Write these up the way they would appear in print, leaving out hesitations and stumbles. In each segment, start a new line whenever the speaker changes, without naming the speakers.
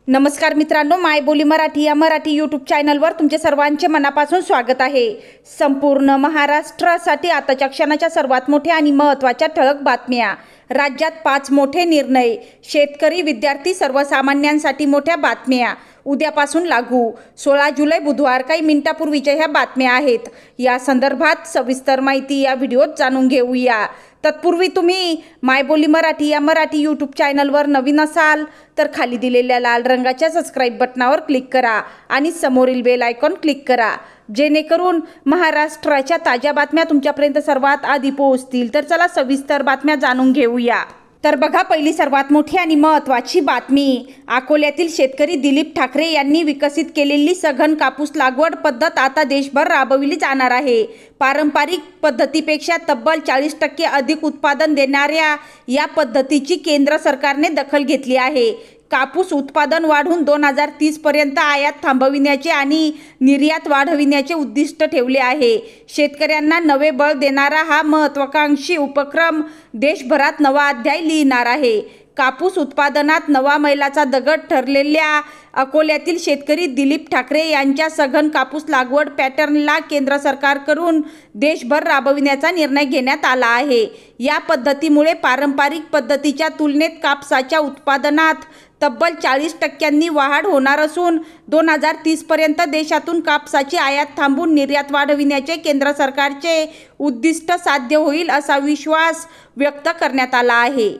नमस्कार मित्रांनो, माय बोली मराठी या मराठी यूट्यूब चॅनलवर तुमचे सर्वांचे मनापासून स्वागत आहे। संपूर्ण महाराष्ट्रासाठी आताच्या क्षणाच्या सर्वात मोठ्या आणि महत्त्वाच्या ठळक बातम्या। राज्यात 5 मोठे निर्णय, शेतकरी विद्यार्थी सर्वसामान्यांसाठी मोठ्या बातम्या उद्यापासून लागू। 16 जुलै बुधवार काही मिनिटापूर्वीच्या ह्या बातम्या आहेत। या संदर्भात सविस्तर माहिती या व्हिडिओत जाणून घेऊया। तत्पूर्वी तुम्ही माय बोली मराठी या मराठी यूट्यूब चॅनलवर नवीन असाल तर खाली दिलेल्या लाल रंगाच्या सबस्क्राईब बटनावर क्लिक करा आणि समोरील बेल आयकॉन क्लिक करा, जेणेकरून महाराष्ट्राच्या ताज्या बातम्या तुमच्यापर्यंत सर्वात आधी पोहोचतील। तर चला सविस्तर बातम्या जाणून घेऊया। तर बघा, पहिली सर्वात मोठी आणि महत्त्वाची बातमी, अकोल्यातील शेतकरी दिलीप ठाकरे यांनी विकसित केलेली सघन कापूस लागवड पद्धत आता देशभर राबविली जाणार आहे। पारंपरिक पद्धतीपेक्षा तब्बल 40% अधिक उत्पादन देणाऱ्या या पद्धतीची केंद्र सरकारने दखल घेतली आहे। कापूस उत्पादन वाढवून 2030 पर्यंत आयात थांबविण्याचे आणि निर्यात वाढविण्याचे उद्दिष्ट ठेवले आहे। शेतकऱ्यांना नवे बळ देणारा हा महत्त्वाकांक्षी उपक्रम देशभरात नवा अध्याय लिहिणार आहे। कापूस उत्पादनात नवा मैलाचा दगड ठरलेल्या अकोल्यातील शेतकरी दिलीप ठाकरे यांच्या सघन कापूस लागवड पॅटर्नला केंद्र सरकारकडून देशभर राबविण्याचा निर्णय घेण्यात आला आहे। या पद्धतीमुळे पारंपरिक पद्धतीच्या तुलनेत कापसाच्या उत्पादनात तब्बल 40% वाढ होणार असून 2030 पर्यंत देशातून कापसाची आयात थांबवून निर्यात वाढविण्याचे केंद्र सरकारचे उद्दिष्ट साध्य होईल असा विश्वास व्यक्त करण्यात आला आहे।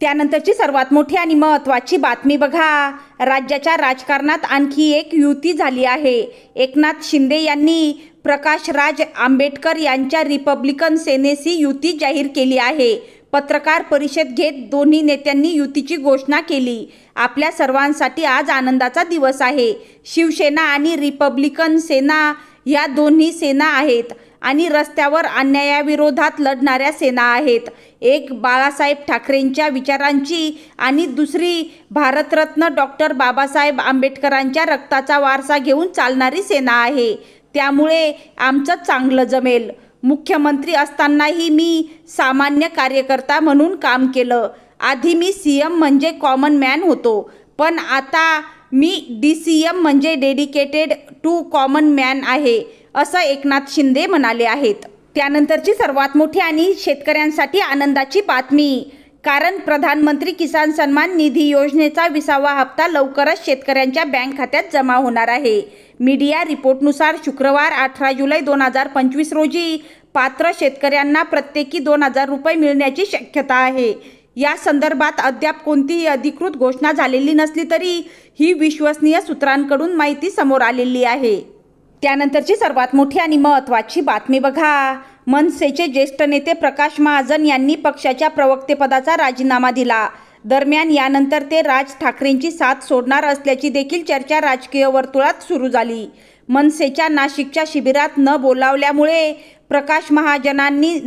त्यानंतरची सर्वात मोठी आणि महत्त्वाची बातमी बघा, राज्याच्या राजकारणात आणखी एक युती झाली आहे। एकनाथ शिंदे यांनी प्रकाश राज आंबेडकर यांच्या रिपब्लिकन सेनेशी युती जाहीर केली आहे। पत्रकार परिषद घेत दोन्ही नेत्यांनी युतीची घोषणा केली। आपल्या सर्वांसाठी आज आनंदाचा दिवस आहे। शिवसेना आणि रिपब्लिकन सेना ह्या दोन्ही सेना आहेत आणि रस्त्यावर अन्यायाविरोधात लढणाऱ्या सेना आहेत। एक बाळासाहेब ठाकरेंच्या विचारांची आणि दुसरी भारतरत्न डॉक्टर बाबासाहेब आंबेडकरांच्या रक्ताचा वारसा घेऊन चालणारी सेना आहे। त्यामुळे आमचं चांगलं जमेल। मुख्यमंत्री असतानाही मी सामान्य कार्यकर्ता म्हणून काम केलं। आधी मी सीएम म्हणजे कॉमन मॅन होतो, पण आता मी DCM म्हणजे डेडिकेटेड टू कॉमन मॅन आहे, असं एकनाथ शिंदे म्हणाले आहेत। त्यानंतरची सर्वात मोठी आणि शेतकऱ्यांसाठी आनंदाची बातमी, कारण प्रधानमंत्री किसान सन्मान निधी योजनेचा 20वा हप्ता लवकरच शेतकऱ्यांच्या बँक खात्यात जमा होणार आहे। मीडिया रिपोर्टनुसार शुक्रवार 18 जुलै 2025 रोजी पात्र शेतकऱ्यांना प्रत्येकी 2000 रुपये मिळण्याची शक्यता आहे। या संदर्भात अद्याप कोणतीही अधिकृत घोषणा झालेली नसली तरी ही विश्वसनीय सूत्रांकडून माहिती समोर आलेली आहे। त्यानंतरची सर्वात मोठी आणि महत्त्वाची बातमी बघा, मनसेचे ज्येष्ठ नेते प्रकाश महाजन यांनी पक्षाच्या प्रवक्तेपदाचा राजीनामा दिला। दरम्यान यानंतर ते राज ठाकरेंची साथ सोडणार असल्याची देखील चर्चा राजकीय वर्तुळात सुरू झाली। मनसेच्या नाशिकच्या शिबिरात न बोलावल्यामुळे प्रकाश महाजनांनी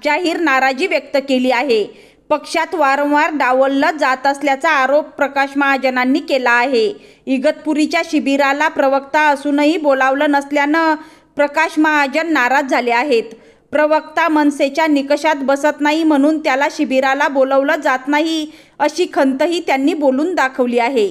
जाहीर नाराजी व्यक्त केली आहे। पक्षात वारंवार डावललं जात असल्याचा आरोप प्रकाश महाजनांनी केला आहे। इगतपुरीच्या शिबिराला प्रवक्ता असूनही बोलावलं नसल्यानं प्रकाश महाजन नाराज झाले आहेत। प्रवक्ता मनसेच्या निकषात बसत नाही म्हणून त्याला शिबिराला बोलवलं जात नाही, अशी खंतही त्यांनी बोलून दाखवली आहे।